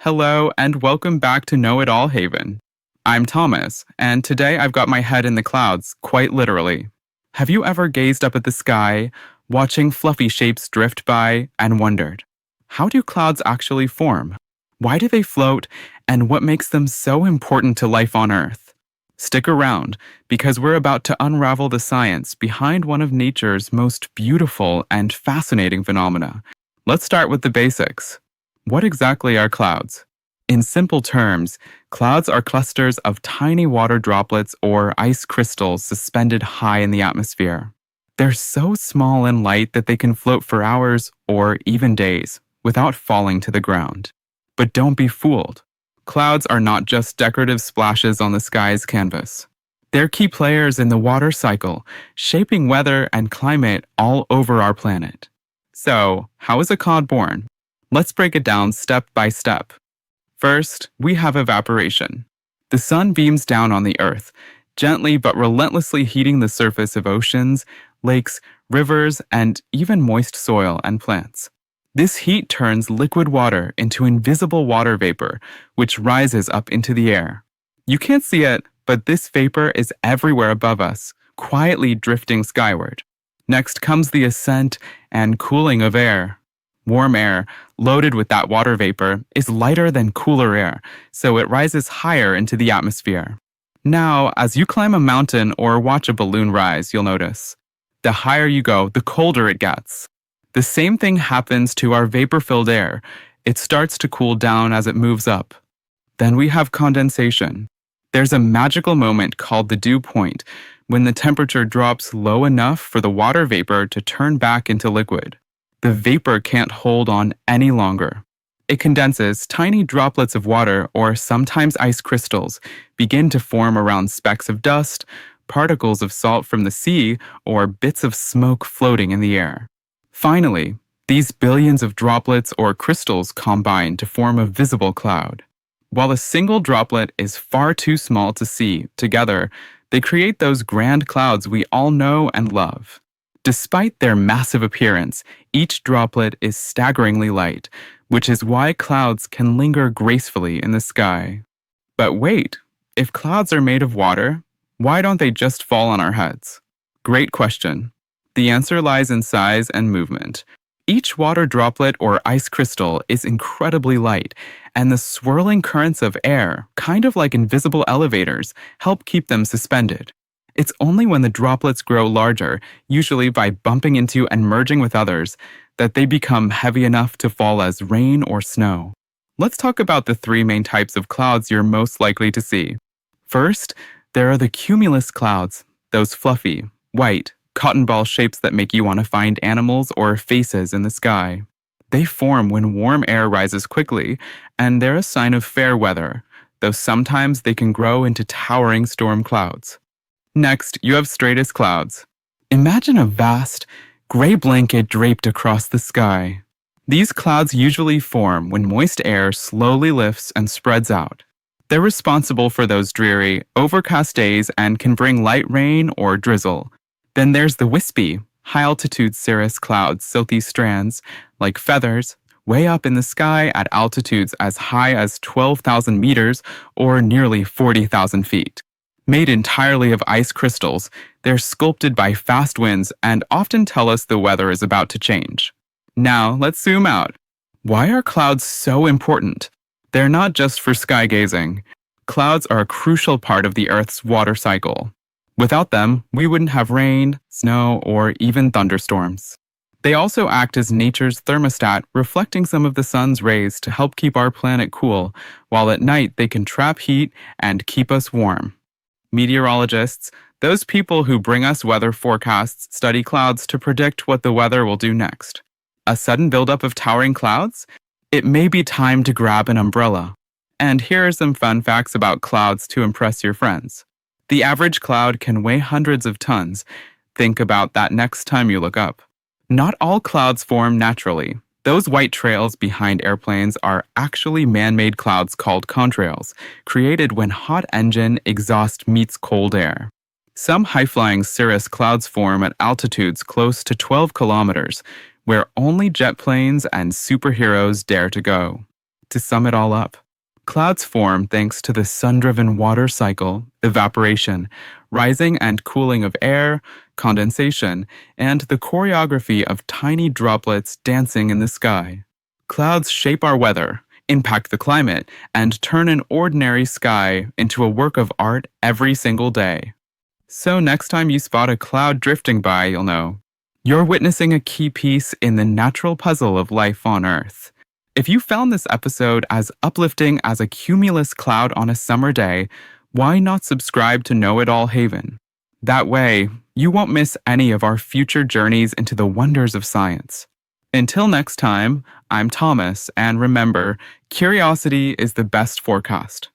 Hello, and welcome back to Know It All Haven. I'm Thomas, and today I've got my head in the clouds, quite literally. Have you ever gazed up at the sky, watching fluffy shapes drift by, and wondered, how do clouds actually form? Why do they float, and what makes them so important to life on Earth? Stick around, because we're about to unravel the science behind one of nature's most beautiful and fascinating phenomena. Let's start with the basics. What exactly are clouds? In simple terms, clouds are clusters of tiny water droplets or ice crystals suspended high in the atmosphere. They're so small and light that they can float for hours or even days without falling to the ground. But don't be fooled. Clouds are not just decorative splashes on the sky's canvas. They're key players in the water cycle, shaping weather and climate all over our planet. So, how is a cloud born? Let's break it down step by step. First, we have evaporation. The sun beams down on the Earth, gently but relentlessly heating the surface of oceans, lakes, rivers, and even moist soil and plants. This heat turns liquid water into invisible water vapor, which rises up into the air. You can't see it, but this vapor is everywhere above us, quietly drifting skyward. Next comes the ascent and cooling of air. Warm air, loaded with that water vapor, is lighter than cooler air, so it rises higher into the atmosphere. Now, as you climb a mountain or watch a balloon rise, you'll notice, the higher you go, the colder it gets. The same thing happens to our vapor-filled air. It starts to cool down as it moves up. Then we have condensation. There's a magical moment called the dew point, when the temperature drops low enough for the water vapor to turn back into liquid. The vapor can't hold on any longer. It condenses. Tiny droplets of water, or sometimes ice crystals, begin to form around specks of dust, particles of salt from the sea, or bits of smoke floating in the air. Finally, these billions of droplets or crystals combine to form a visible cloud. While a single droplet is far too small to see, together, they create those grand clouds we all know and love. Despite their massive appearance, each droplet is staggeringly light, which is why clouds can linger gracefully in the sky. But wait, if clouds are made of water, why don't they just fall on our heads? Great question. The answer lies in size and movement. Each water droplet or ice crystal is incredibly light, and the swirling currents of air, kind of like invisible elevators, help keep them suspended. It's only when the droplets grow larger, usually by bumping into and merging with others, that they become heavy enough to fall as rain or snow. Let's talk about the three main types of clouds you're most likely to see. First, there are the cumulus clouds, those fluffy, white, cotton ball shapes that make you want to find animals or faces in the sky. They form when warm air rises quickly, and they're a sign of fair weather, though sometimes they can grow into towering storm clouds. Next, you have stratus clouds. Imagine a vast, gray blanket draped across the sky. These clouds usually form when moist air slowly lifts and spreads out. They're responsible for those dreary, overcast days and can bring light rain or drizzle. Then there's the wispy, high-altitude cirrus clouds, silky strands, like feathers, way up in the sky at altitudes as high as 12,000 meters or nearly 40,000 feet. Made entirely of ice crystals, they're sculpted by fast winds and often tell us the weather is about to change. Now, let's zoom out. Why are clouds so important? They're not just for sky gazing. Clouds are a crucial part of the Earth's water cycle. Without them, we wouldn't have rain, snow, or even thunderstorms. They also act as nature's thermostat, reflecting some of the sun's rays to help keep our planet cool, while at night they can trap heat and keep us warm. Meteorologists, those people who bring us weather forecasts, study clouds to predict what the weather will do next. A sudden buildup of towering clouds? It may be time to grab an umbrella. And here are some fun facts about clouds to impress your friends. The average cloud can weigh hundreds of tons. Think about that next time you look up. Not all clouds form naturally. Those white trails behind airplanes are actually man-made clouds called contrails, created when hot engine exhaust meets cold air. Some high-flying cirrus clouds form at altitudes close to 12 kilometers, where only jet planes and superheroes dare to go. To sum it all up, clouds form thanks to the sun-driven water cycle, evaporation, rising and cooling of air, condensation, and the choreography of tiny droplets dancing in the sky. Clouds shape our weather, impact the climate, and turn an ordinary sky into a work of art every single day. So next time you spot a cloud drifting by, you'll know you're witnessing a key piece in the natural puzzle of life on Earth. If you found this episode as uplifting as a cumulus cloud on a summer day, why not subscribe to Know It All Haven? That way, you won't miss any of our future journeys into the wonders of science. Until next time, I'm Thomas, and remember, curiosity is the best forecast.